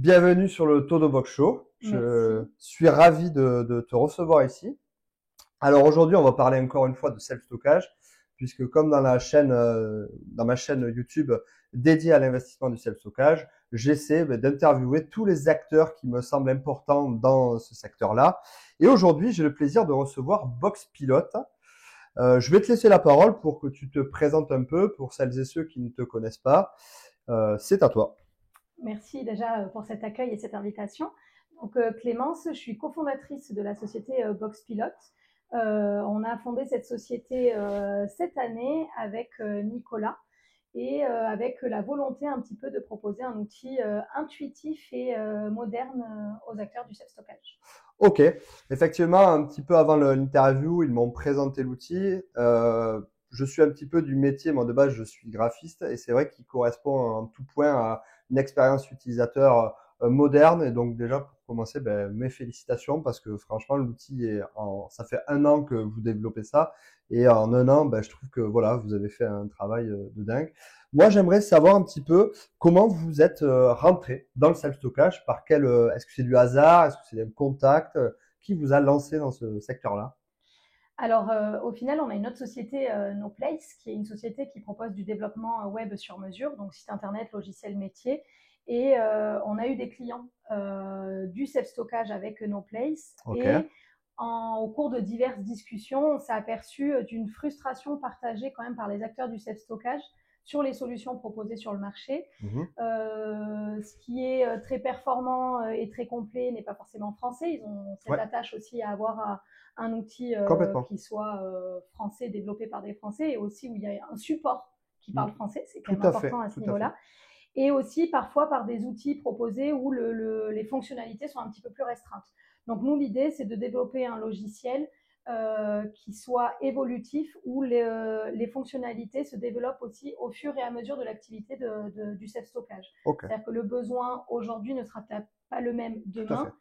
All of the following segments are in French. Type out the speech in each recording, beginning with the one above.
Bienvenue sur le Todo Box Show. Je Merci. suis ravi de te recevoir ici. Alors aujourd'hui, on va parler encore une fois de self-stockage, puisque comme dans ma chaîne YouTube dédiée à l'investissement du self-stockage, j'essaie d'interviewer tous les acteurs qui me semblent importants dans ce secteur-là. Et aujourd'hui, j'ai le plaisir de recevoir Box Pilote. Je vais te laisser la parole pour que tu te présentes un peu pour celles et ceux qui ne te connaissent pas. C'est à toi. Merci déjà pour cet accueil et cette invitation. Donc Clémence, je suis cofondatrice de la société Box Pilote. On a fondé cette société cette année avec Nicolas et avec la volonté un petit peu de proposer un outil intuitif et moderne aux acteurs du self-stockage. Ok, effectivement, un petit peu avant l'interview, ils m'ont présenté l'outil. Je suis un petit peu du métier, moi de base, je suis graphiste et c'est vrai qu'il correspond en tout point à une expérience utilisateur moderne. Et donc déjà, pour commencer, mes félicitations parce que franchement, ça fait 1 an que vous développez ça et en 1 an, je trouve que voilà, vous avez fait un travail de dingue. Moi, j'aimerais savoir un petit peu comment vous êtes rentré dans le self-stockage. Est-ce que c'est du hasard? Est-ce que c'est un contact? Qui vous a lancé dans ce secteur-là? Alors, au final, on a une autre société, NoPlace, qui est une société qui propose du développement web sur mesure, donc site internet, logiciel métier. Et on a eu des clients du self-stockage avec NoPlace. Ok. Et au cours de diverses discussions, on s'est aperçu d'une frustration partagée quand même par les acteurs du self-stockage sur les solutions proposées sur le marché. Mhm. Ce qui est très performant et très complet n'est pas forcément français. Ils ont cette Ouais, attache aussi à avoir un outil complètement. qui soit français, développé par des Français, et aussi où il y a un support qui Mm. parle français, c'est quand Tout même à important fait, à ce tout à fait. niveau-là. Et aussi parfois par des outils proposés où les fonctionnalités sont un petit peu plus restreintes. Donc nous, l'idée, c'est de développer un logiciel qui soit évolutif, où les fonctionnalités se développent aussi au fur et à mesure de l'activité du self-stockage. Ok, C'est-à-dire que le besoin aujourd'hui ne sera pas le même tout à demain, fait.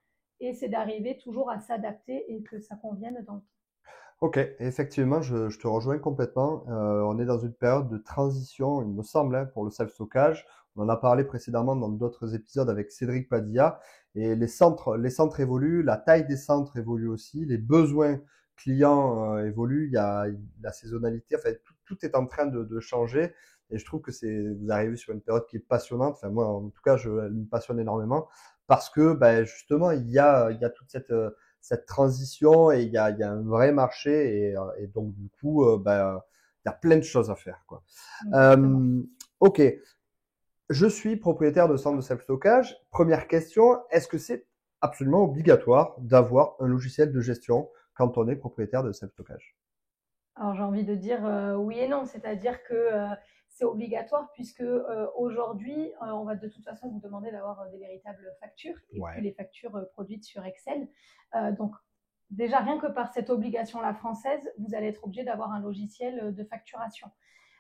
et c'est d'arriver toujours à s'adapter et que ça convienne dans le temps. Ok, effectivement, je te rejoins complètement. On est dans une période de transition, il me semble, hein, pour le self-stockage. On en a parlé précédemment dans d'autres épisodes avec Cédric Padilla. Et les centres évoluent, la taille des centres évolue aussi, les besoins clients évoluent, il y a la saisonnalité, enfin tout est en train de changer. Et je trouve que vous arrivez sur une période qui est passionnante. Enfin moi, en tout cas, elle me passionne énormément parce que justement, il y a toute cette transition et il y a un vrai marché et donc du coup il y a plein de choses à faire quoi. Exactement. Euh, ok, je suis propriétaire de centre de self-stockage. Première question, est-ce que c'est absolument obligatoire d'avoir un logiciel de gestion quand on est propriétaire de self-stockage? Alors j'ai envie de dire oui et non, c'est-à-dire que c'est obligatoire puisque aujourd'hui, on va de toute façon vous demander d'avoir des véritables factures et plus Ouais. les factures produites sur Excel. Donc déjà, rien que par cette obligation-là française, vous allez être obligé d'avoir un logiciel de facturation.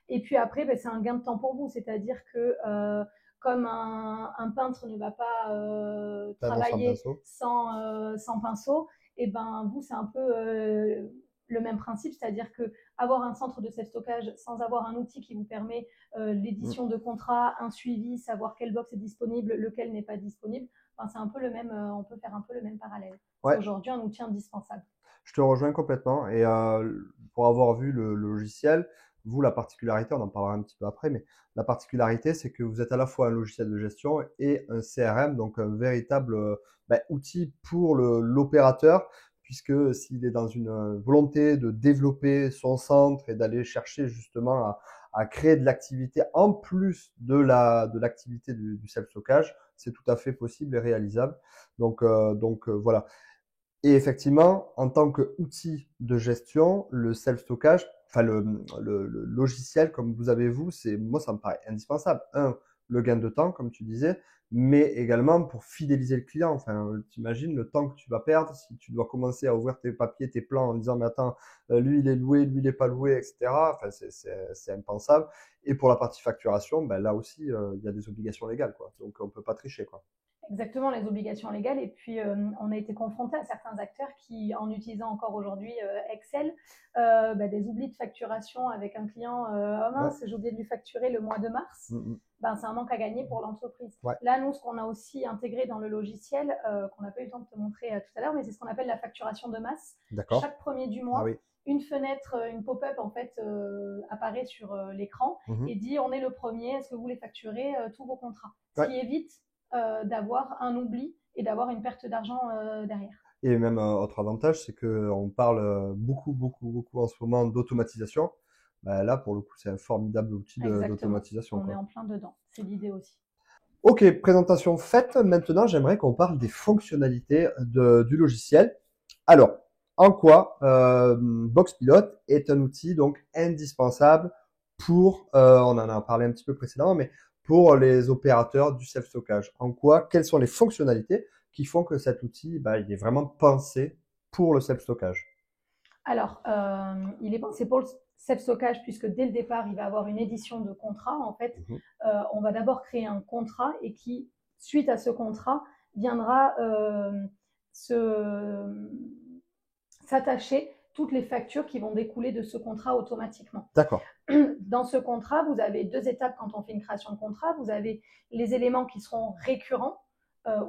Et puis après, c'est un gain de temps pour vous, c'est-à-dire que comme un peintre ne va pas Peindre sans travailler pinceau. sans pinceau, et ben vous, c'est un peu le même principe, c'est-à-dire que avoir un centre de self-stockage sans avoir un outil qui vous permet Mm. l'édition de contrats, un suivi, savoir quel box est disponible, lequel n'est pas disponible, enfin, c'est un peu le même, on peut faire un peu le même parallèle. C'est Ouais, aujourd'hui un outil indispensable. je te rejoins complètement. Et pour avoir vu le logiciel, vous, la particularité, on en parlera un petit peu après, mais la particularité, c'est que vous êtes à la fois un logiciel de gestion et un CRM, donc un véritable outil pour l'opérateur, puisque s'il est dans une volonté de développer son centre et d'aller chercher justement à créer de l'activité en plus de l'activité du self-stockage, c'est tout à fait possible et réalisable. Donc voilà. Et effectivement, en tant qu'outil de gestion, le self-stockage, enfin le logiciel comme vous avez vous, moi ça me paraît indispensable. Le gain de temps, comme tu disais, mais également pour fidéliser le client. Enfin, t'imagines le temps que tu vas perdre si tu dois commencer à ouvrir tes papiers, tes plans en disant mais attends, lui il est loué, lui il est pas loué, etc. Enfin, c'est impensable. Et pour la partie facturation, là aussi il y a des obligations légales quoi. Donc on peut pas tricher quoi. Exactement, les obligations légales. Et puis, on a été confronté à certains acteurs qui, en utilisant encore aujourd'hui Excel, des oublis de facturation avec un client, oh Ouais. mince, j'ai oublié de lui facturer le mois de mars. Mm, mm. C'est un manque à gagner pour l'entreprise. Ouais. Là, nous, ce qu'on a aussi intégré dans le logiciel, qu'on n'a pas eu le temps de te montrer tout à l'heure, mais c'est ce qu'on appelle la facturation de masse. D'accord. Chaque premier du mois, Ah oui. une fenêtre, une pop-up en fait apparaît sur l'écran et dit on est le premier, est-ce que vous voulez facturer tous vos contrats, ce qui évite d'avoir un oubli et d'avoir une perte d'argent derrière. Et même autre avantage, c'est que on parle beaucoup en ce moment d'automatisation. Là, pour le coup, c'est un formidable outil d'automatisation. On est en plein dedans. C'est l'idée aussi. Ok, présentation faite. Maintenant, j'aimerais qu'on parle des fonctionnalités du logiciel. Alors, en quoi Boxpilot est un outil donc indispensable pour, on en a parlé un petit peu précédemment, mais pour les opérateurs du self-stockage. En quoi, quelles sont les fonctionnalités qui font que cet outil, il est vraiment pensé pour le self-stockage? Alors, il est pensé pour le self-stockage puisque dès le départ, il va avoir une édition de contrat. En fait, on va d'abord créer un contrat et qui, suite à ce contrat, viendra s'attacher toutes les factures qui vont découler de ce contrat automatiquement. D'accord. Dans ce contrat, vous avez 2 étapes quand on fait une création de contrat. Vous avez les éléments qui seront récurrents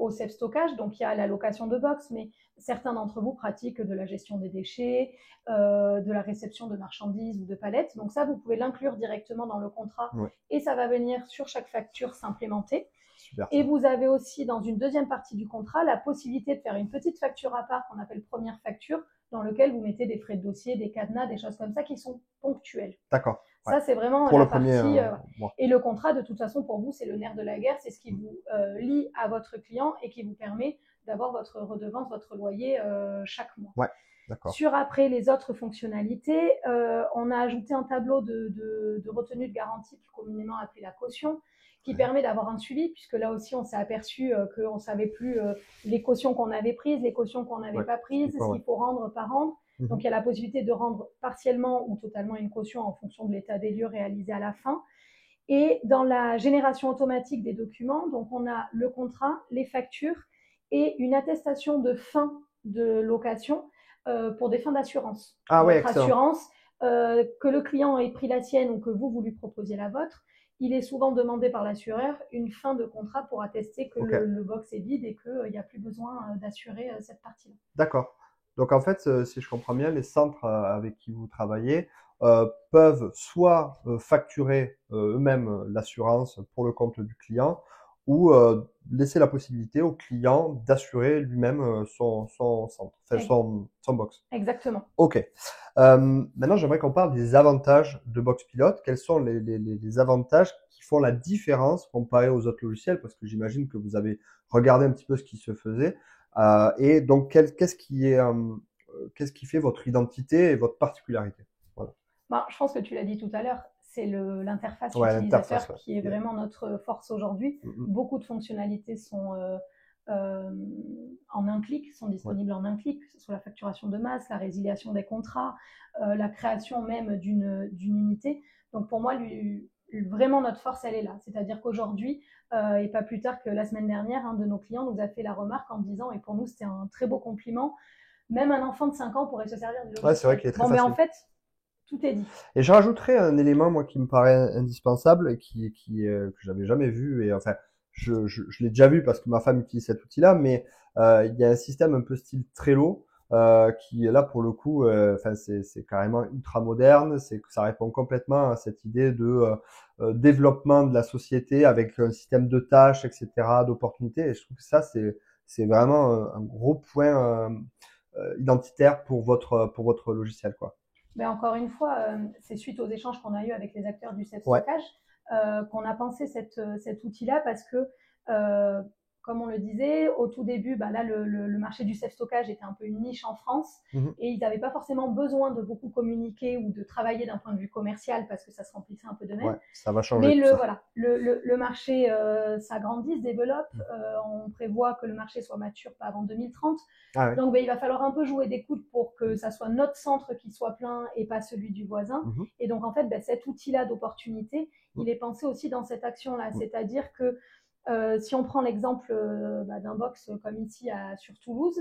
au self-stockage. Donc, il y a la location de box, mais certains d'entre vous pratiquent de la gestion des déchets, de la réception de marchandises ou de palettes. Donc ça, vous pouvez l'inclure directement dans le contrat et ça va venir sur chaque facture s'implémenter. Super. Et vous avez aussi, dans une deuxième partie du contrat, la possibilité de faire une petite facture à part qu'on appelle première facture, dans lequel vous mettez des frais de dossier, des cadenas, des choses comme ça qui sont ponctuelles. D'accord. Ça, c'est vraiment pour la le premier, partie. Et le contrat, de toute façon, pour vous, c'est le nerf de la guerre. C'est ce qui vous lie à votre client et qui vous permet d'avoir votre redevance, votre loyer chaque mois. Ouais, d'accord. Sur après les autres fonctionnalités, on a ajouté un tableau de retenue de garantie, plus communément appelé la caution, qui permet d'avoir un suivi, puisque là aussi, on s'est aperçu qu'on ne savait plus les cautions qu'on avait prises, les cautions qu'on n'avait pas prises, ce qu'il faut rendre, pas rendre. Donc, il y a la possibilité de rendre partiellement ou totalement une caution en fonction de l'état des lieux réalisé à la fin. Et dans la génération automatique des documents, donc on a le contrat, les factures et une attestation de fin de location pour des fins d'assurance. Ah ouais, excellent. Assurance, que le client ait pris la sienne ou que vous lui proposiez la vôtre, il est souvent demandé par l'assureur une fin de contrat pour attester que le box est vide et qu'il n'y a plus besoin d'assurer cette partie-là. D'accord. Donc en fait, si je comprends bien, les centres avec qui vous travaillez peuvent soit facturer eux-mêmes l'assurance pour le compte du client ou laisser la possibilité au client d'assurer lui-même son centre, enfin, son box. Exactement. Ok. Maintenant, j'aimerais qu'on parle des avantages de Boxpilot. Quels sont les avantages qui font la différence comparé aux autres logiciels? Parce que j'imagine que vous avez regardé un petit peu ce qui se faisait. Et donc, qu'est-ce qui fait votre identité et votre particularité? Voilà. Je pense que tu l'as dit tout à l'heure, c'est l'interface utilisateur qui est vraiment notre force aujourd'hui. Beaucoup de fonctionnalités sont en un clic, sont disponibles en un clic, que ce soit la facturation de masse, la résiliation des contrats, la création même d'une unité. Donc pour moi, vraiment notre force, elle est là. C'est-à-dire qu'aujourd'hui, et pas plus tard que la semaine dernière, un de nos clients nous a fait la remarque en disant, et pour nous c'était un très beau compliment, même un enfant de 5 ans pourrait se servir du logiciel. Ouais, c'est vrai qu'il est très facile. Mais en fait, tout est dit. Et je rajouterais un élément, moi, qui me paraît indispensable et que j'avais jamais vu. Et enfin, je l'ai déjà vu parce que ma femme utilise cet outil-là, mais il y a un système un peu style Trello qui est là pour le coup. Enfin, c'est carrément ultra moderne. Ça répond complètement à cette idée de développement de la société avec un système de tâches, etc., d'opportunités. Et je trouve que ça, c'est vraiment un gros point identitaire pour votre logiciel, quoi. Mais encore une fois, c'est suite aux échanges qu'on a eu avec les acteurs du self-stockage qu'on a pensé cet outil-là parce que, comme on le disait, au tout début, là, le marché du self-stockage était un peu une niche en France et ils n'avaient pas forcément besoin de beaucoup communiquer ou de travailler d'un point de vue commercial parce que ça se remplissait un peu de même. Ouais, ça va changer. Mais le marché s'agrandit, se développe. On prévoit que le marché soit mature pas avant 2030. Ah ouais. Donc, il va falloir un peu jouer des coudes pour que ça soit notre centre qui soit plein et pas celui du voisin. Et donc, en fait, cet outil-là d'opportunité, il est pensé aussi dans cette action-là. C'est-à-dire que Si on prend l'exemple d'un box comme ici sur Toulouse,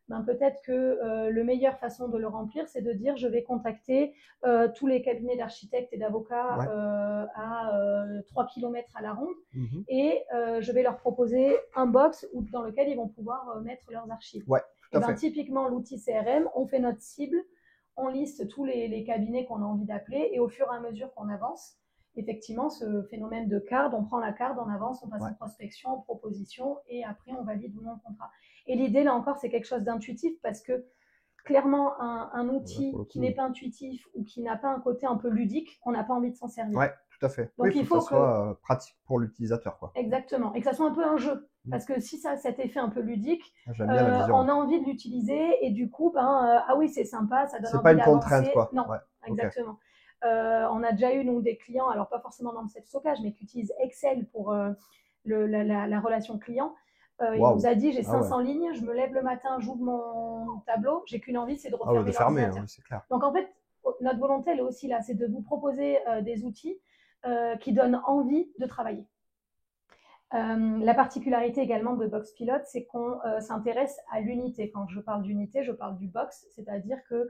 ben peut-être que le meilleure façon de le remplir, c'est de dire je vais contacter tous les cabinets d'architectes et d'avocats Ouais. à 3 km à la ronde Mhm. et je vais leur proposer un box dans lequel ils vont pouvoir mettre leurs archives. Ouais, tout Et à ben, fait. typiquement, l'outil CRM, on fait notre cible, on liste tous les cabinets qu'on a envie d'appeler et au fur et à mesure qu'on avance, effectivement, ce phénomène de carte, on prend la carte, on avance, on passe Ouais. en prospection, en proposition et après on valide ou non le contrat. Et l'idée, là encore, c'est quelque chose d'intuitif parce que clairement, un Là, pour outil le qui coup, n'est oui. pas intuitif ou qui n'a pas un côté un peu ludique, on n'a pas envie de s'en servir. Ouais, tout à fait. Oui, il Donc faut il que ça faut que, soit pratique pour l'utilisateur, quoi. exactement, et que ça soit un peu un jeu. Mm. Parce que si ça a cet effet un peu ludique, J'aime bien la on vision. a envie de l'utiliser et du coup, ah oui, c'est sympa, ça donne C'est pas envie une contrainte, d'avancer. quoi. Non, Ouais, ok. exactement. On a déjà eu, nous, des clients, alors pas forcément dans le self-stockage, mais qui utilisent Excel pour la relation client. Il nous Waouh. a dit, j'ai Ah ouais. 500 lignes, je me lève le matin, j'ouvre mon tableau, j'ai qu'une envie, c'est de Ah ouais, de refermer fermer, l'ordinateur. oui, c'est clair. Donc en fait, notre volonté, elle est aussi là, c'est de vous proposer des outils qui donnent envie de travailler. La particularité également de Box Pilot, c'est qu'on s'intéresse à l'unité. Quand je parle d'unité, je parle du box, c'est-à-dire que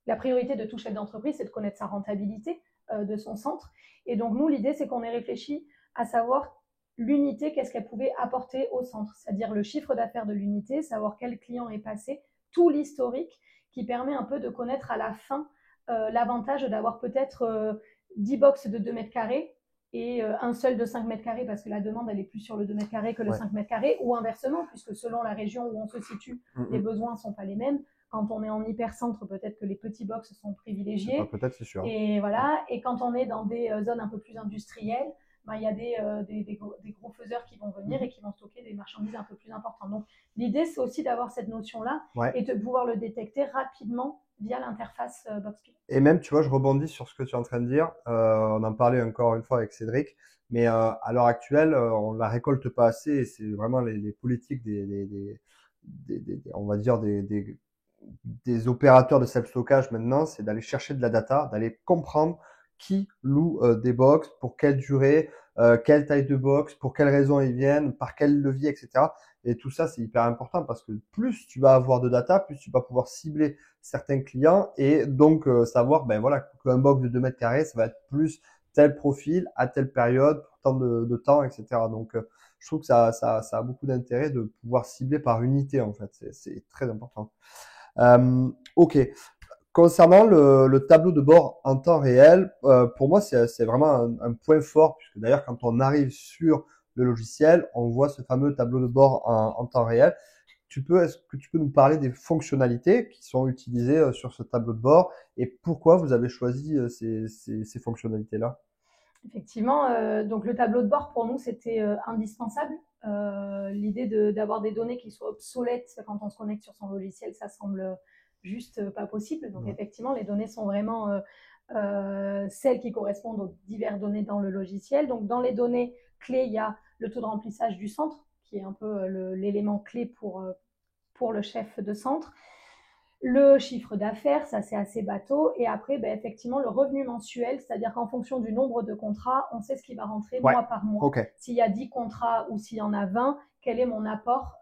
la priorité de tout chef d'entreprise, c'est de connaître sa rentabilité de son centre. Et donc, nous, l'idée, c'est qu'on ait réfléchi à savoir l'unité, qu'est-ce qu'elle pouvait apporter au centre, c'est-à-dire le chiffre d'affaires de l'unité, savoir quel client est passé, tout l'historique qui permet un peu de connaître à la fin l'avantage d'avoir peut-être 10 box de 2 mètres carrés et un seul de 5 mètres carrés parce que la demande elle est plus sur le 2 mètres carrés que le Ouais. 5 mètres carrés ou inversement puisque selon la région où on se situe, les besoins ne sont pas les mêmes. Quand on est en hypercentre, peut-être que les petits box sont privilégiés. Peut-être, c'est sûr. Et voilà. Et quand on est dans des zones un peu plus industrielles, il y a des gros faiseurs qui vont venir et qui vont stocker des marchandises un peu plus importantes. Donc l'idée, c'est aussi d'avoir cette notion-là et de pouvoir le détecter rapidement via l'interface BoxPilot. Et même, tu vois, je rebondis sur ce que tu es en train de dire. On en parlait encore une fois avec Cédric, mais à l'heure actuelle, on la récolte pas assez. Et c'est vraiment les politiques on va dire des opérateurs de self-stockage maintenant, c'est d'aller chercher de la data, d'aller comprendre qui loue des box, pour quelle durée, quelle taille de box, pour quelles raisons ils viennent, par quel levier, etc. Et tout ça, c'est hyper important parce que plus tu vas avoir de data, plus tu vas pouvoir cibler certains clients et donc savoir, ben voilà, qu'un box de 2 mètres carrés, ça va être plus tel profil à telle période, pour tant de temps, etc. Donc, je trouve que ça a beaucoup d'intérêt de pouvoir cibler par unité, en fait. C'est très important. Ok. Concernant le tableau de bord en temps réel, pour moi, c'est vraiment un point fort, puisque d'ailleurs, quand on arrive sur le logiciel, on voit ce fameux tableau de bord en temps réel. Est-ce que tu peux nous parler des fonctionnalités qui sont utilisées sur ce tableau de bord et pourquoi vous avez choisi ces fonctionnalités-là? Effectivement, donc le tableau de bord pour nous c'était indispensable. L'idée d'avoir des données qui soient obsolètes quand on se connecte sur son logiciel, ça semble juste pas possible. Donc Ouais. effectivement, les données sont vraiment celles qui correspondent aux diverses données dans le logiciel. Donc dans les données clés, il y a le taux de remplissage du centre, qui est un peu l'élément clé pour le chef de centre. Le chiffre d'affaires, ça c'est assez bateau. Et après, effectivement, le revenu mensuel, c'est-à-dire qu'en fonction du nombre de contrats, on sait ce qui va rentrer Ouais. mois par mois. Ok. S'il y a 10 contrats ou s'il y en a 20, quel est mon apport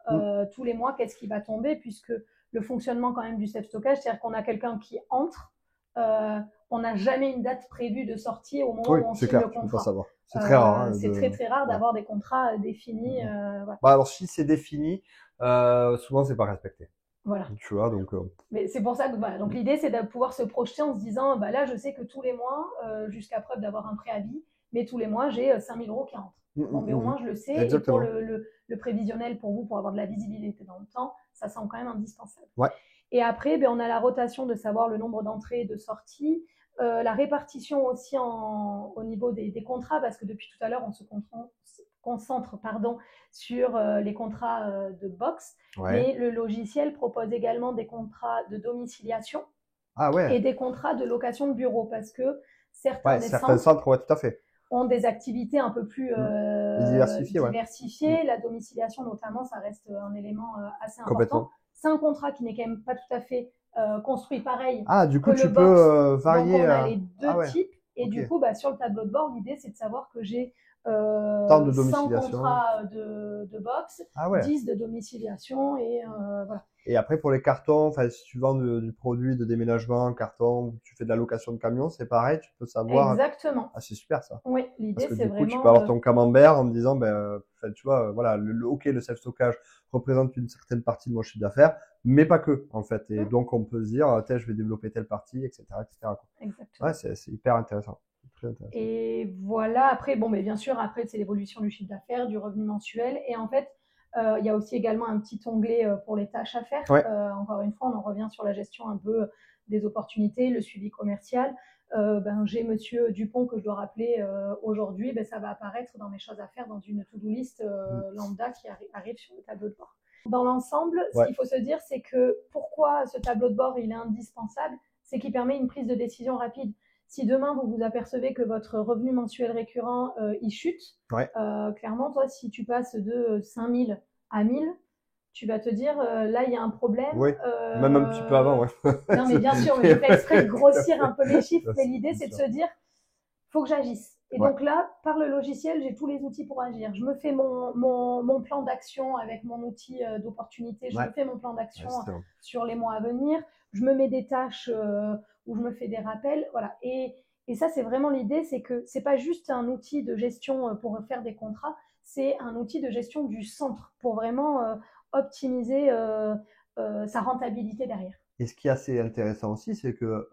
tous les mois, qu'est-ce qui va tomber, puisque le fonctionnement quand même du self-stockage, c'est-à-dire qu'on a quelqu'un qui entre, on n'a jamais une date prévue de sortie au moment Oui, où on c'est signe clair, le tu peux pas contrat. savoir. C'est très rare. Hein, c'est très rare d'avoir des contrats définis. Voilà. Bah alors si c'est défini, souvent c'est pas respecté. Voilà. Tu vois, donc. Mais c'est pour ça que voilà. Donc l'idée c'est de pouvoir se projeter en se disant là je sais que tous les mois, jusqu'à preuve d'avoir un préavis, mais tous les mois j'ai 5 000 € qui rentrent. Bon, mais au moins je le sais. Exactement. Et pour le prévisionnel pour vous, pour avoir de la visibilité dans le temps, ça semble quand même indispensable. Ouais. Et après, on a la rotation de savoir le nombre d'entrées et de sorties, la répartition aussi au niveau des contrats, parce que depuis tout à l'heure, on se concentre sur les contrats de box, mais le logiciel propose également des contrats de domiciliation et des contrats de location de bureau, parce que certains centres, ouais, tout à fait. ont des activités un peu plus diversifiées. La domiciliation notamment, ça reste un élément assez important. C'est un contrat qui n'est quand même pas tout à fait construit pareil. Ah, du coup, tu peux varier. Donc, on a les deux types. Et du coup, sur le tableau de bord, l'idée, c'est de savoir que j'ai Tant de 100 domiciliation. contrats de box, Ah ouais. 10 de domiciliation et voilà. Et après, pour les cartons, enfin, si tu vends du produit de déménagement, carton, tu fais de la location de camion, c'est pareil, tu peux savoir. Exactement. Ah, c'est super ça. Oui, Parce l'idée que c'est du coup, tu peux vraiment avoir ton camembert en me disant, ben, enfin, tu vois, voilà, ok, le self-stockage représente une certaine partie de mon chiffre d'affaires, mais pas que, en fait. Et donc, on peut se dire, tiens, je vais développer telle partie, etc., etc., quoi. Ouais, exactement. c'est hyper intéressant. C'est très intéressant. Et voilà, après, bon, mais bien sûr, après, c'est l'évolution du chiffre d'affaires, du revenu mensuel. Et en fait, il y a aussi également un petit onglet pour les tâches à faire. Ouais. Encore une fois, on en revient sur la gestion un peu des opportunités, le suivi commercial. J'ai Monsieur Dupont que je dois rappeler aujourd'hui, ça va apparaître dans mes choses à faire dans une to-do list lambda qui arrive sur le tableau de bord. Dans l'ensemble, ce Ouais. qu'il faut se dire, c'est que pourquoi ce tableau de bord il est indispensable, c'est qu'il permet une prise de décision rapide. Si demain vous vous apercevez que votre revenu mensuel récurrent il chute, Ouais. clairement, toi, si tu passes de 5000 à 1000, tu vas te dire là, il y a un problème. Oui. Même un petit peu avant, ouais. Non, mais bien sûr, mais je fais exprès de grossir un peu les chiffres, mais C'est l'idée, bien c'est de sûr. se dire faut que j'agisse. Et Ouais. donc là, par le logiciel, j'ai tous les outils pour agir. Je me fais mon plan d'action avec mon outil d'opportunité. Je Ouais. me fais mon plan d'action Ouais, c'est bon. sur les mois à venir. Je me mets des tâches où je me fais des rappels. Voilà. Et ça, c'est vraiment l'idée, c'est que c'est pas juste un outil de gestion pour faire des contrats, c'est un outil de gestion du centre pour vraiment optimiser sa rentabilité derrière. Et ce qui est assez intéressant aussi, c'est que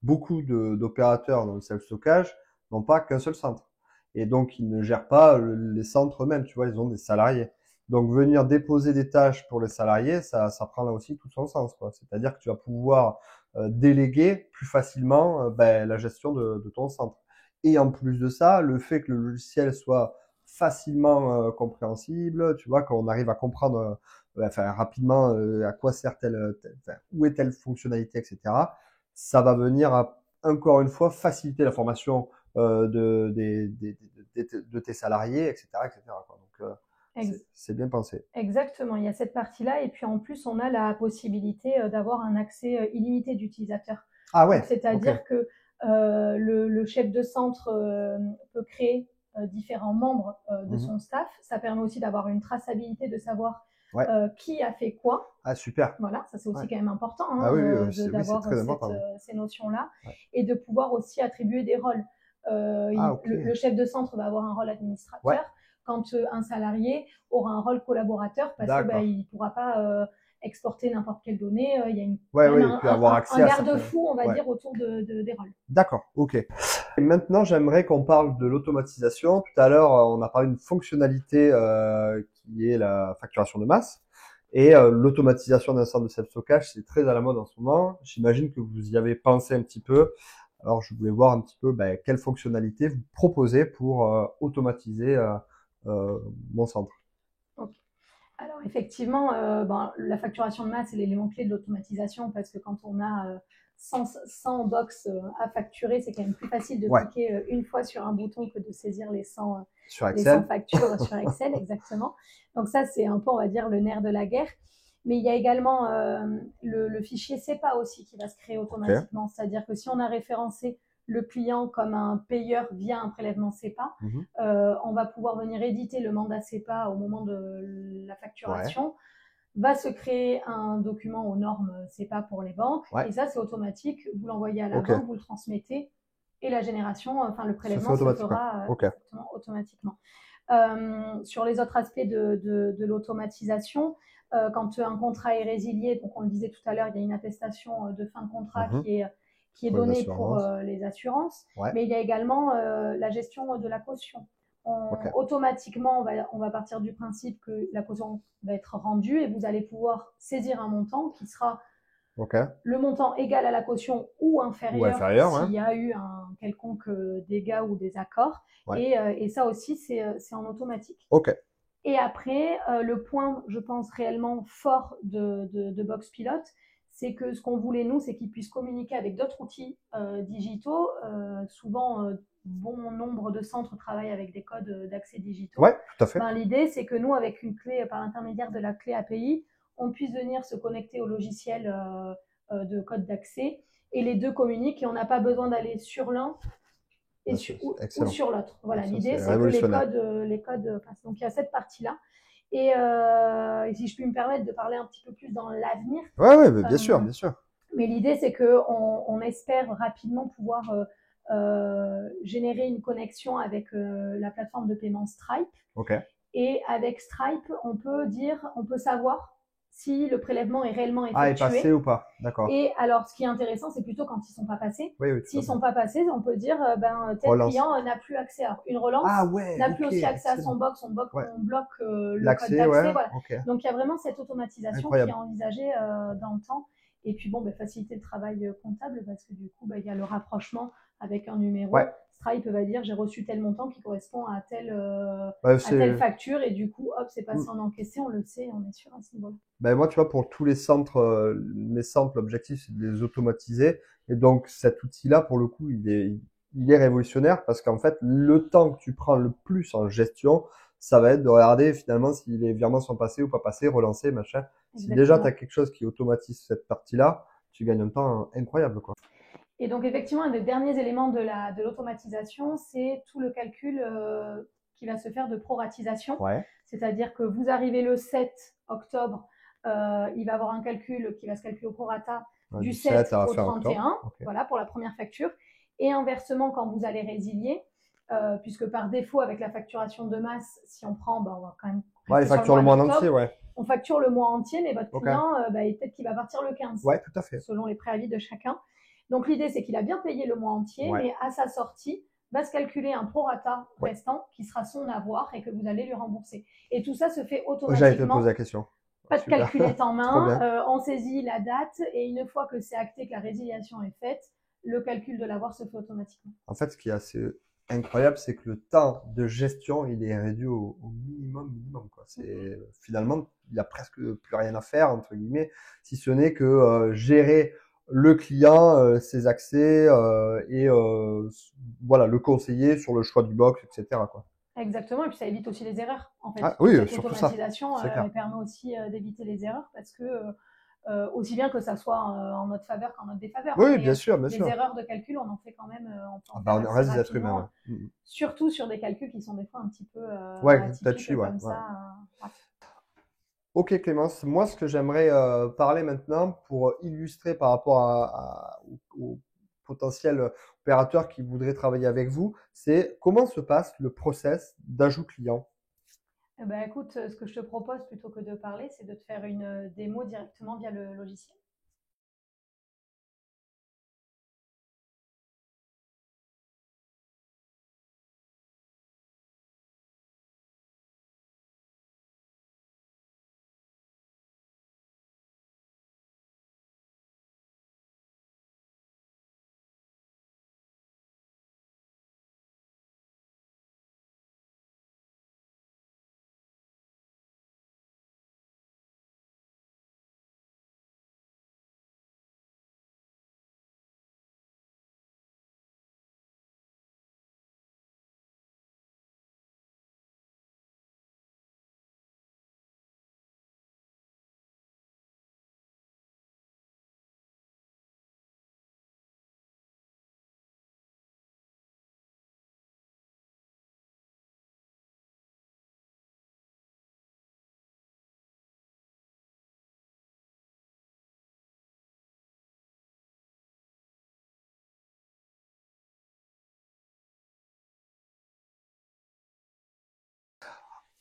beaucoup d'opérateurs dans le self-stockage n'ont pas qu'un seul centre. Et donc, ils ne gèrent pas les centres eux-mêmes, tu vois, ils ont des salariés. Donc, venir déposer des tâches pour les salariés, ça prend là aussi tout son sens, quoi. C'est-à-dire que tu vas pouvoir déléguer plus facilement la gestion de ton centre. Et en plus de ça, le fait que le logiciel soit facilement compréhensible, tu vois, qu'on arrive à comprendre enfin, rapidement à quoi sert enfin, où est telle fonctionnalité, etc. Ça va venir à, encore une fois, faciliter la formation de tes salariés, etc., etc., quoi. Donc, c'est bien pensé. Exactement, il y a cette partie-là et puis en plus on a la possibilité d'avoir un accès illimité d'utilisateurs. Ah Donc ouais, ok. c'est-à-dire que le chef de centre peut créer différents membres de Mhm. son staff. Ça permet aussi d'avoir une traçabilité de savoir Ouais. qui a fait quoi. Ah super. Voilà, ça c'est aussi Ouais. quand même important Ah oui, oui, c'est d'avoir très important. ces notions-là Ouais. et de pouvoir aussi attribuer des rôles. Ah ok. Le chef de centre va avoir un rôle administrateur, Ouais. quand un salarié aura un rôle collaborateur parce que D'accord. il ne pourra pas exporter n'importe quelle donnée. Il y a Ouais, quand même oui, et puis avoir accès un à certains. garde-fou, on va Ouais. dire, autour des rôles. D'accord, ok. Et maintenant, j'aimerais qu'on parle de l'automatisation. Tout à l'heure, on a parlé d'une fonctionnalité qui est la facturation de masse. Et l'automatisation d'un centre de self-stockage, c'est très à la mode en ce moment. J'imagine que vous y avez pensé un petit peu. Alors, je voulais voir un petit peu quelles fonctionnalités vous proposez pour automatiser euh, mon centre. Ok. Alors effectivement, la facturation de masse c'est l'élément clé de l'automatisation parce que quand on a 100 box à facturer, c'est quand même plus facile de Ouais, cliquer une fois sur un bouton que de saisir sur les 100 Excel. factures sur Excel, exactement. Donc ça, c'est un peu, on va dire, le nerf de la guerre. Mais il y a également le fichier CEPA aussi qui va se créer Ok. automatiquement. C'est-à-dire que si on a référencé le client comme un payeur via un prélèvement CEPA, Mhm. on va pouvoir venir éditer le mandat CEPA au moment de la Ouais. facturation. Va se créer un document aux normes CEPA pour les banques. Ouais. Et ça, c'est automatique. Vous l'envoyez à la Ok. banque, vous le transmettez. Et la génération, enfin le Se fait prélèvement se automatiquement. fera Ok. exactement automatiquement. Sur les autres aspects de l'automatisation, quand un contrat est résilié, donc on le disait tout à l'heure, il y a une attestation de fin de contrat Mhm. qui est Pour les donnée pour assurances. les assurances, Ouais. mais il y a également la gestion de la caution. Ok. Automatiquement, on va partir du principe que la caution va être rendue et vous allez pouvoir saisir un montant qui sera Ok. le montant égal à la caution ou Ou inférieur inférieur, s'il hein. y a eu un quelconque dégât ou désaccord. Ouais. Et ça aussi, c'est en automatique. Ok. Et après, le point, je pense, réellement fort de Box Pilot, c'est que ce qu'on voulait, nous, c'est qu'ils puissent communiquer avec d'autres outils digitaux. Souvent, bon nombre de centres travaillent avec des codes d'accès digitaux. Ouais, tout à fait. L'idée, c'est que nous, avec une clé, par l'intermédiaire de la clé API, on puisse venir se connecter au logiciel de code d'accès et les deux communiquent et on n'a pas besoin d'aller sur l'un et ou sur l'autre. Voilà, l'idée c'est que les codes passent. Donc il y a cette partie-là. Et si je puis me permettre de parler un petit peu plus dans l'avenir. Ouais, bien sûr, bien sûr. Mais l'idée c'est qu'on espère rapidement pouvoir générer une connexion avec la plateforme de paiement Stripe. Ok. Et avec Stripe, on peut savoir si le prélèvement est réellement effectué. Ah, est passé ou pas, d'accord. Et alors, ce qui est intéressant, c'est plutôt quand ils ne sont pas passés. Oui, S'ils ne sont pas passés, on peut dire, tel client n'a plus accès. Alors, une relance n'a plus aussi accès à son box, on bloque le code d'accès. Voilà. Donc, il y a vraiment cette automatisation qui est envisagée dans le temps. Et puis, faciliter le travail comptable parce que du coup, il y a le rapprochement avec un numéro. Stripe va dire j'ai reçu tel montant qui correspond à telle facture et du coup hop c'est passé en encaissé, on le sait, on est sûr à ce niveau-là. Moi tu vois pour tous les centres, mes centres l'objectif c'est de les automatiser et donc cet outil-là pour le coup il est révolutionnaire parce qu'en fait le temps que tu prends le plus en gestion ça va être de regarder finalement si les virements sont passés ou pas passés, relancer machin. Exactement. Si déjà tu as quelque chose qui automatise cette partie-là, tu gagnes un temps incroyable quoi. Et donc, effectivement, un des derniers éléments de l'automatisation, c'est tout le calcul qui va se faire de proratisation. C'est-à-dire que vous arrivez le 7 octobre, il va y avoir un calcul qui va se calculer au prorata du 7 au 31, voilà, pour la première facture. Et inversement, quand vous allez résilier, puisque par défaut, avec la facturation de masse, si on prend, on va quand même... les factures le mois entier, on facture le mois entier, mais votre client, peut-être qu'il va partir le 15. Oui, tout à fait. Selon les préavis de chacun. Donc, l'idée, c'est qu'il a bien payé le mois entier, mais à sa sortie, va se calculer un prorata restant qui sera son avoir et que vous allez lui rembourser. Et tout ça se fait automatiquement. J'allais te poser la question. Pas de calculette en main, on saisit la date et une fois que c'est acté que la résiliation est faite, le calcul de l'avoir se fait automatiquement. En fait, ce qui est assez incroyable, c'est que le temps de gestion, il est réduit au minimum, quoi. Finalement, il n'y a presque plus rien à faire, entre guillemets, si ce n'est que gérer le client, ses accès et le conseiller sur le choix du box, etc. quoi. Exactement, et puis ça évite aussi les erreurs. En fait, surtout l'automatisation permet aussi d'éviter les erreurs parce que aussi bien que ça soit en notre faveur qu'en notre défaveur. Oui, bien sûr. Les erreurs de calcul, on en fait quand même. On reste des êtres humains. Surtout sur des calculs qui sont des fois un petit peu touchy, comme ça. Ok Clémence, moi ce que j'aimerais parler maintenant pour illustrer par rapport aux potentiels opérateurs qui voudraient travailler avec vous, c'est comment se passe le process d'ajout client. Écoute, ce que je te propose plutôt que de parler, c'est de te faire une démo directement via le logiciel.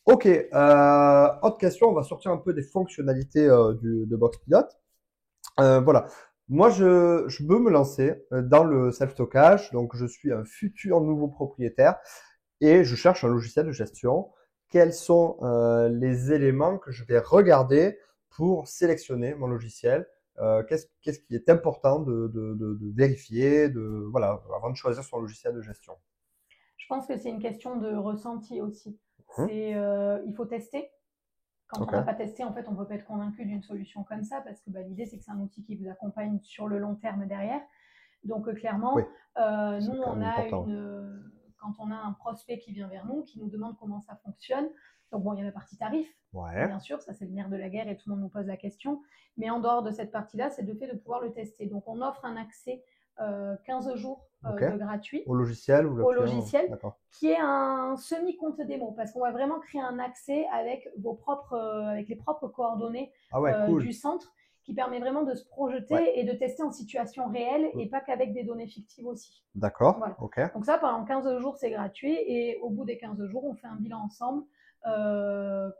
Ok, autre question, on va sortir un peu des fonctionnalités de Boxpilot. Voilà, moi je veux me lancer dans le self-stockage, donc je suis un futur nouveau propriétaire et je cherche un logiciel de gestion. Quels sont les éléments que je vais regarder pour sélectionner mon logiciel? Qu'est-ce qui est important de vérifier avant de choisir son logiciel de gestion? Je pense que c'est une question de ressenti aussi. Il faut tester. Quand on n'a pas testé, en fait, on ne peut pas être convaincu d'une solution comme ça parce que l'idée, c'est que c'est un outil qui vous accompagne sur le long terme derrière. Donc, clairement, nous, quand on a un prospect qui vient vers nous, qui nous demande comment ça fonctionne, donc il y a la partie tarif, bien sûr, ça c'est le nerf de la guerre et tout le monde nous pose la question. Mais en dehors de cette partie-là, c'est le fait de pouvoir le tester. Donc, on offre un accès 15 jours Ok. de gratuit Au logiciel ou le au client? logiciel, D'accord. qui est un semi-compte démo, parce qu'on va vraiment créer un accès avec avec les propres coordonnées Ah ouais, cool. du centre, qui permet vraiment de se projeter Ouais. et de tester en situation réelle et pas qu'avec des données fictives aussi. D'accord. Voilà. Ok. Donc ça, pendant 15 jours, c'est gratuit et au bout des 15 jours, on fait un bilan ensemble.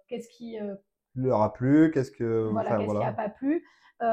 Qu'est-ce qui, Il leur a plu, qu'est-ce que, voilà, enfin qu'est-ce qui n'a voilà. pas plu.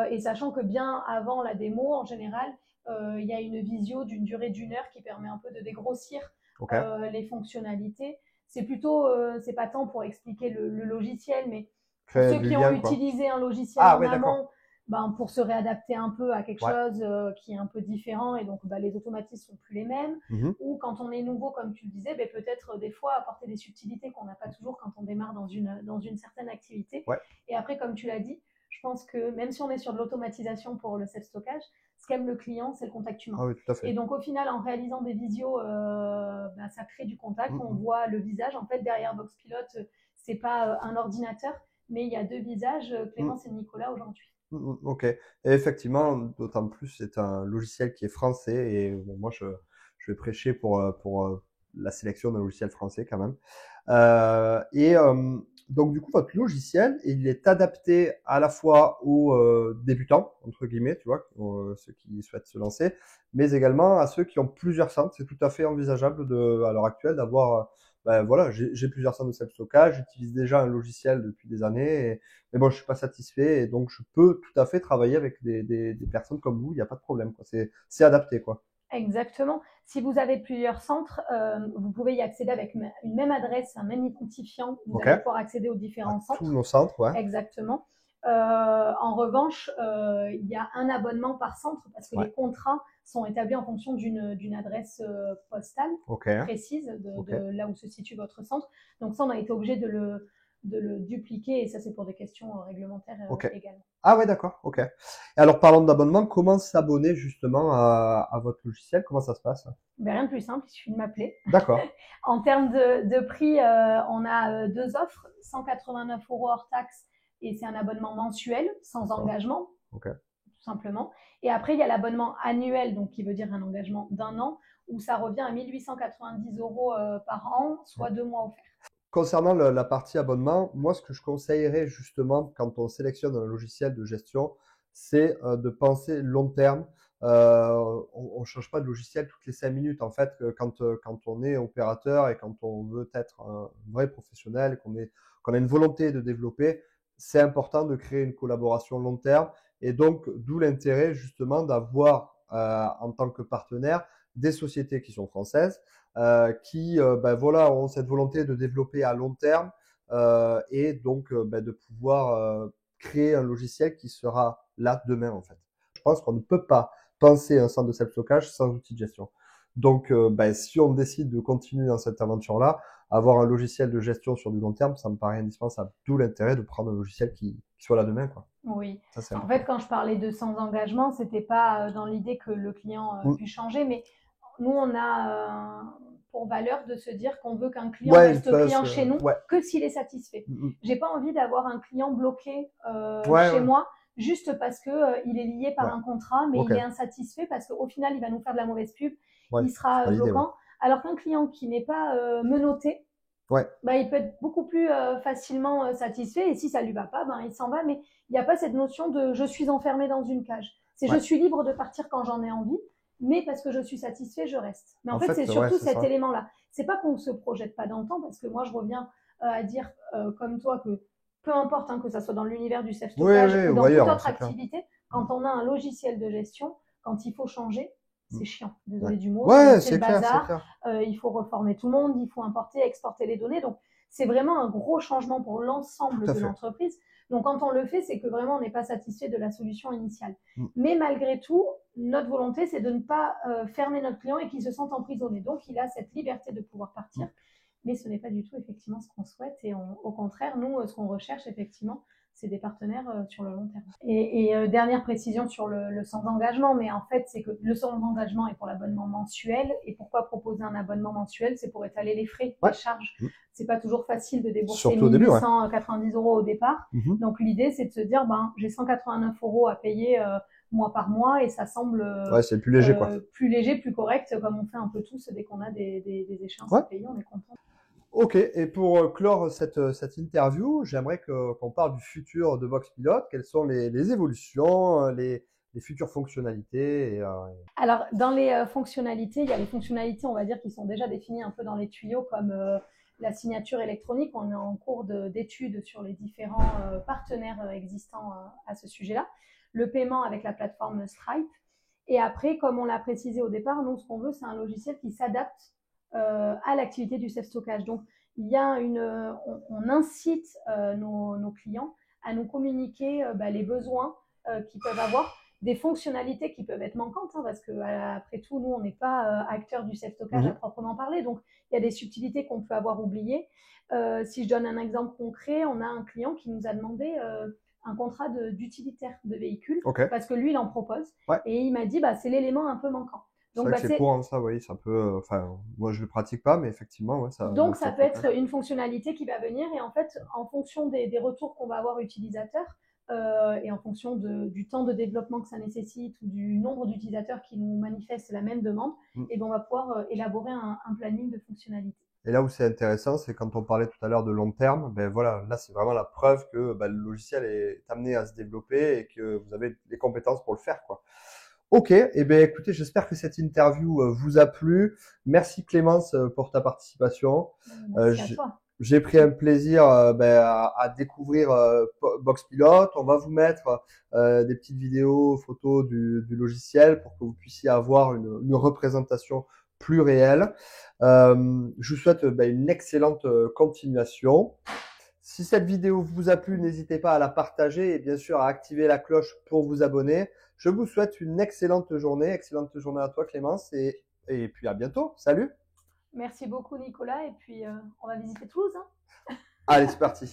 Et sachant que bien avant la démo, en général, il y a une visio d'une durée d'1 heure qui permet un peu de dégrossir Ok. les fonctionnalités. C'est plutôt, c'est pas tant pour expliquer le logiciel, mais pour Créer ceux du qui ont lien, quoi. utilisé un logiciel Ah en ouais, d'accord. amont, ben, pour se réadapter un peu à quelque Ouais. chose qui est un peu différent et donc ben, les automatismes sont plus les mêmes. Mhm. Ou quand on est nouveau, comme tu le disais, ben, peut-être des fois apporter des subtilités qu'on n'a pas toujours quand on démarre dans une certaine activité. Ouais. Et après, comme tu l'as dit, je pense que même si on est sur de l'automatisation pour le self-stockage, ce qu'aime le client, c'est le contact humain. Ah oui, tout à Et fait. donc, au final, en réalisant des visios, ben, ça crée du contact. On voit le visage. En fait, derrière Boxpilot, c'est pas un ordinateur, mais il y a 2 visages, Clémence et Nicolas aujourd'hui. Ok. Et effectivement, d'autant plus, c'est un logiciel qui est français et bon, moi, je vais prêcher pour la sélection d'un logiciel français quand même. Donc, du coup, votre logiciel, il est adapté à la fois aux débutants, entre guillemets, tu vois, ceux qui souhaitent se lancer, mais également à ceux qui ont plusieurs centres. C'est tout à fait envisageable à l'heure actuelle d'avoir, ben voilà, j'ai plusieurs centres de self-stockage, j'utilise déjà un logiciel depuis des années, mais bon, je suis pas satisfait et donc je peux tout à fait travailler avec des personnes comme vous, il n'y a pas de problème, quoi. C'est adapté, quoi. Exactement. Si vous avez plusieurs centres, vous pouvez y accéder avec une même adresse, un même identifiant. Vous Ok. allez pouvoir accéder aux À différents tous centres. nos centres, ouais. Exactement. En revanche, il y a un abonnement par centre parce que Ouais. les contrats sont établis en fonction d'une adresse postale Ok. précise Ok. de là où se situe votre centre. Donc ça, on a été obligé de le dupliquer et ça, c'est pour des questions réglementaires Ok. également. Ah ouais, d'accord. Ok. Et alors, parlons d'abonnement. Comment s'abonner justement à votre logiciel? Comment ça se passe? Ben, rien de plus simple, il suffit de m'appeler. D'accord. En termes de prix, on a 2 offres, 189 € hors taxe et c'est un abonnement mensuel sans engagement, Ok. tout simplement. Et après, il y a l'abonnement annuel, donc qui veut dire un engagement d'1 an, où ça revient à 1890 € par an, soit 2 mois offerts. Concernant la partie abonnement, moi, ce que je conseillerais justement quand on sélectionne un logiciel de gestion, c'est de penser long terme. On ne change pas de logiciel toutes les 5 minutes. En fait, quand on est opérateur et quand on veut être un vrai professionnel, qu'on a une volonté de développer, c'est important de créer une collaboration long terme. Et donc, d'où l'intérêt justement d'avoir en tant que partenaire des sociétés qui sont françaises qui ben voilà, ont cette volonté de développer à long terme et donc ben de pouvoir créer un logiciel qui sera là demain en fait. Je pense qu'on ne peut pas penser un centre de self-stockage sans outil de gestion. Donc ben, si on décide de continuer dans cette aventure-là, avoir un logiciel de gestion sur du long terme, ça me paraît indispensable. D'où l'intérêt de prendre un logiciel qui soit là demain, quoi. Oui. Ça, c'est En important. fait, quand je parlais de sans engagement, c'était pas dans l'idée que le client puisse changer, mais nous, on a pour valeur de se dire qu'on veut qu'un client Ouais, reste client chez nous ouais. que s'il est satisfait. J'ai pas envie d'avoir un client bloqué Ouais, chez ouais. moi juste parce que il est lié par Ouais. un contrat, mais Ok. il est insatisfait parce qu'au final, il va nous faire de la mauvaise pub, Ouais, il c'est sera pas l'idée, ouais. bloquant. Alors qu'un client qui n'est pas menotté, Ouais. bah, il peut être beaucoup plus facilement satisfait et si ça lui va pas, ben, il s'en va. Mais il n'y a pas cette notion de je suis enfermé dans une cage. C'est je suis libre de partir quand j'en ai envie, mais parce que je suis satisfait, je reste. Mais en fait, c'est ouais, surtout c'est cet ça. élément-là. C'est pas qu'on se projette pas dans le temps, parce que moi, je reviens à dire comme toi que peu importe que ça soit dans l'univers du Oui, self-stockage oui, ou ou dans toute ailleurs, autre c'est clair. activité, quand on a un logiciel de gestion, quand il faut changer, c'est chiant. Désolé Ouais. du mot, Ouais, c'est le c'est clair, c'est bazar. clair. Il faut reformer tout le monde, il faut importer, exporter les données. Donc, c'est vraiment un gros changement pour l'ensemble Tout à de fait. l'entreprise. Donc, quand on le fait, c'est que vraiment, on n'est pas satisfait de la solution initiale. Mm. Mais malgré tout, notre volonté, c'est de ne pas fermer notre client et qu'il se sente emprisonné. Donc, il a cette liberté de pouvoir partir. Mais ce n'est pas du tout effectivement ce qu'on souhaite. Et au contraire, nous, ce qu'on recherche effectivement, c'est des partenaires sur le long terme. Et dernière précision sur le sans-engagement, mais en fait, c'est que le sans-engagement est pour l'abonnement mensuel. Et pourquoi proposer un abonnement mensuel? C'est pour étaler les frais, les charges. C'est pas toujours facile de débourser surtout au début, 1890 € au départ. Mhm. Donc l'idée, c'est de se dire, ben, j'ai 189 € à payer mois par mois et ça semble Ouais, c'est plus léger, quoi. plus léger, plus correct, comme on fait un peu tous dès qu'on a des échéances Ouais. à payer, on est content. Ok, et pour clore cette interview, j'aimerais qu'on parle du futur de Vox Pilot. Quelles sont les évolutions, les futures fonctionnalités Alors, dans les fonctionnalités, il y a les fonctionnalités, on va dire, qui sont déjà définies un peu dans les tuyaux, comme la signature électronique. On est en cours d'études sur les différents partenaires existants à ce sujet-là. Le paiement avec la plateforme Stripe. Et après, comme on l'a précisé au départ, nous, ce qu'on veut, c'est un logiciel qui s'adapte à l'activité du self-stockage. Donc, il y a on incite nos clients à nous communiquer les besoins qu'ils peuvent avoir, des fonctionnalités qui peuvent être manquantes, hein, parce que après tout, nous, on n'est pas acteurs du self-stockage à proprement parler, donc il y a des subtilités qu'on peut avoir oubliées. Si je donne un exemple concret, on a un client qui nous a demandé un contrat d'utilitaire de véhicule, Ok. parce que lui, il en propose, Ouais. et il m'a dit, c'est l'élément un peu manquant. C'est vrai que c'est courant, ça, oui, ça peut. Enfin, moi, je le pratique pas, mais effectivement, ouais, ça. Donc, ça peut être une fonctionnalité qui va venir et en fait, en fonction des retours qu'on va avoir utilisateurs et en fonction du temps de développement que ça nécessite ou du nombre d'utilisateurs qui nous manifestent la même demande, et on va pouvoir élaborer un planning de fonctionnalités. Et là où c'est intéressant, c'est quand on parlait tout à l'heure de long terme, ben voilà, là c'est vraiment la preuve que le logiciel est amené à se développer et que vous avez les compétences pour le faire, quoi. Ok, et ben écoutez, j'espère que cette interview vous a plu. Merci Clémence pour ta participation. Merci à toi. J'ai pris un plaisir à découvrir Box Pilot. On va vous mettre des petites vidéos, photos du logiciel pour que vous puissiez avoir une représentation plus réelle. Je vous souhaite une excellente continuation. Si cette vidéo vous a plu, n'hésitez pas à la partager et bien sûr à activer la cloche pour vous abonner. Je vous souhaite une excellente journée à toi Clémence et puis à bientôt. Salut. Merci beaucoup Nicolas et puis on va visiter Toulouse. Hein. Allez, c'est parti.